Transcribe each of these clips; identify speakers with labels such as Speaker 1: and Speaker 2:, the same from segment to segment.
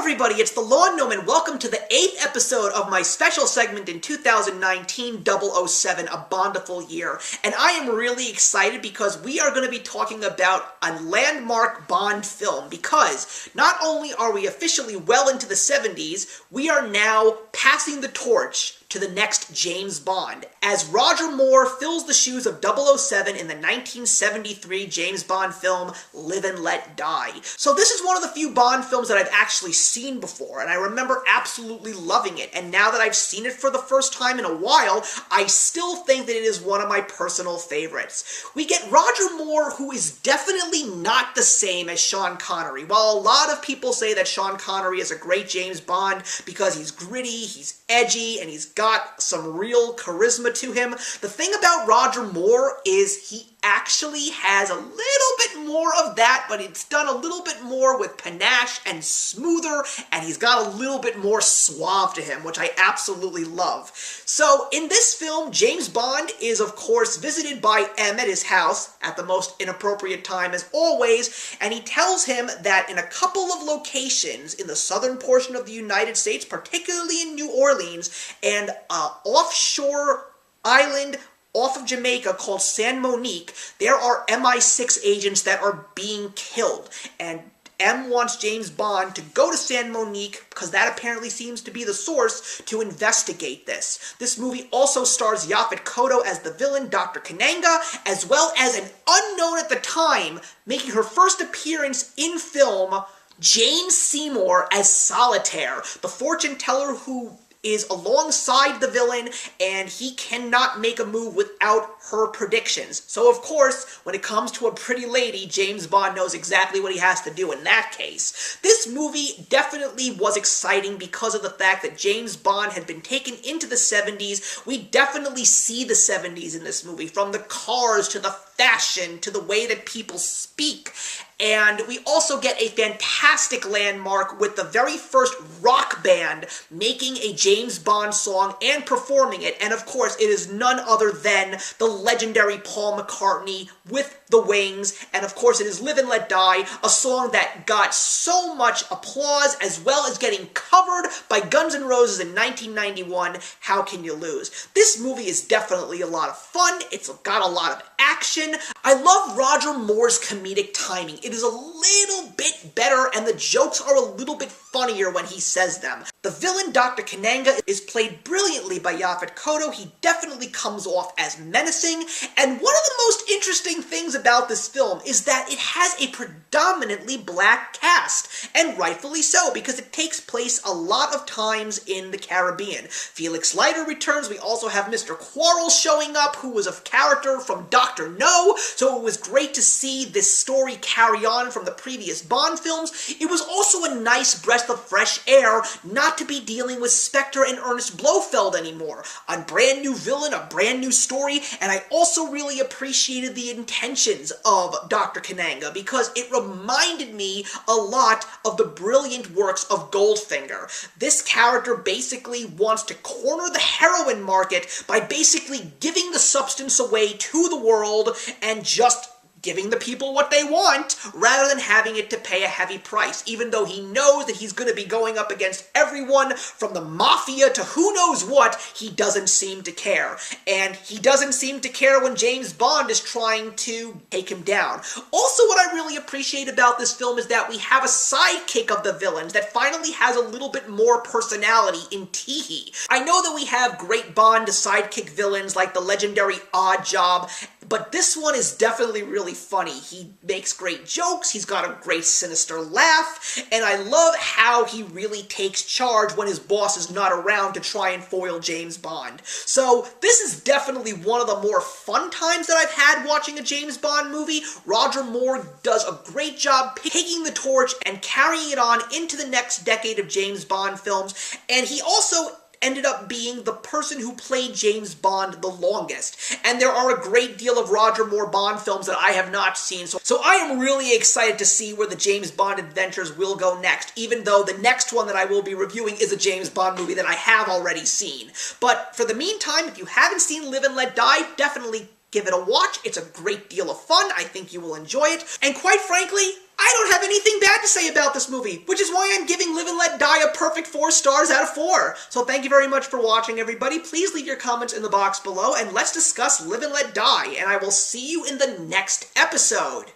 Speaker 1: everybody, it's the Gnome, and welcome to the 8th episode of my special segment in 2019 007, A Bondiful Year. And I am really excited because we are going to be talking about a landmark Bond film, because not only are we officially well into the 70s, we are now passing the torch to the next James Bond, as Roger Moore fills the shoes of 007 in the 1973 James Bond film Live and Let Die. So this is one of the few Bond films that I've actually seen before, and I remember absolutely loving it, and now that I've seen it for the first time in a while, I still think that it is one of my personal favorites. We get Roger Moore, who is definitely not the same as Sean Connery. While a lot of people say that Sean Connery is a great James Bond because he's gritty, he's edgy, and he's got some real charisma to him, the thing about Roger Moore is he actually has a little bit more of that, but it's done a little bit more with panache and smoother, and he's got a little bit more suave to him, which I absolutely love. So in this film, James Bond is of course visited by M at his house at the most inappropriate time as always, and he tells him that in a couple of locations in the southern portion of the United States, particularly in New Orleans, and offshore island off of Jamaica called San Monique, there are MI6 agents that are being killed, and M wants James Bond to go to San Monique because that apparently seems to be the source to investigate this. This movie also stars Yaphet Kotto as the villain, Dr. Kananga, as well as an unknown at the time, making her first appearance in film, Jane Seymour as Solitaire, the fortune teller who is alongside the villain, and he cannot make a move without her predictions. So of course, when it comes to a pretty lady, James Bond knows exactly what he has to do in that case. This movie definitely was exciting because of the fact that James Bond had been taken into the 70s. We definitely see the 70s in this movie, from the cars to the fashion to the way that people speak. And we also get a fantastic landmark with the very first rock band making a James Bond song and performing it, and of course it is none other than the legendary Paul McCartney with the Wings, and of course it is Live and Let Die, a song that got so much applause as well as getting covered by Guns N' Roses in 1991, How Can You Lose? This movie is definitely a lot of fun, it's got a lot of action. I love Roger Moore's comedic timing. It is a little bit better, and the jokes are a little bit funnier when he says them. The villain, Dr. Kananga, is played brilliantly by Yaphet Kotto. He definitely comes off as menacing, and one of the most interesting things about this film is that it has a predominantly black cast, and rightfully so, because it takes place a lot of times in the Caribbean. Felix Leiter returns. We also have Mr. Quarles showing up, who was a character from Dr. No, so it was great to see this story carry on from the previous Bond films. It was also a nice breath of fresh air not to be dealing with Spectre and Ernest Blofeld anymore. A brand new villain, a brand new story, and I also really appreciated the intentions of Dr. Kananga because it reminded me a lot of the brilliant works of Goldfinger. This character basically wants to corner the heroin market by basically giving the substance away to the world and just giving the people what they want, rather than having it to pay a heavy price, even though he knows that he's going to be going up against everyone from the mafia to who knows what. He doesn't seem to care. And he doesn't seem to care when James Bond is trying to take him down. Also, what I really appreciate about this film is that we have a sidekick of the villains that finally has a little bit more personality in Teehee. I know that we have great Bond sidekick villains like the legendary Oddjob, but this one is definitely really funny. He makes great jokes, he's got a great sinister laugh, and I love how he really takes charge when his boss is not around to try and foil James Bond. So this is definitely one of the more fun times that I've had watching a James Bond movie. Roger Moore does a great job taking the torch and carrying it on into the next decade of James Bond films, and he also ended up being the person who played James Bond the longest. And there are a great deal of Roger Moore Bond films that I have not seen, so I am really excited to see where the James Bond adventures will go next, even though the next one that I will be reviewing is a James Bond movie that I have already seen. But for the meantime, if you haven't seen Live and Let Die, definitely Give it a watch. It's a great deal of fun. I think you will enjoy it. And quite frankly, I don't have anything bad to say about this movie, which is why I'm giving Live and Let Die a perfect 4 stars out of 4. So thank you very much for watching, everybody. Please leave your comments in the box below, and let's discuss Live and Let Die, and I will see you in the next episode.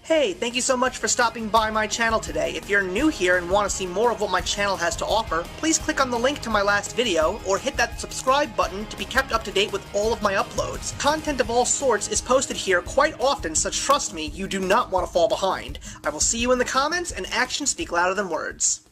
Speaker 1: Hey, thank you so much for stopping by my channel today. If you're new here and want to see more of what my channel has to offer, please click on the link to my last video, or hit that subscribe button to be kept up to date with all of my uploads. Content of all sorts is posted here quite often, so trust me, you do not want to fall behind. I will see you in the comments, and actions speak louder than words.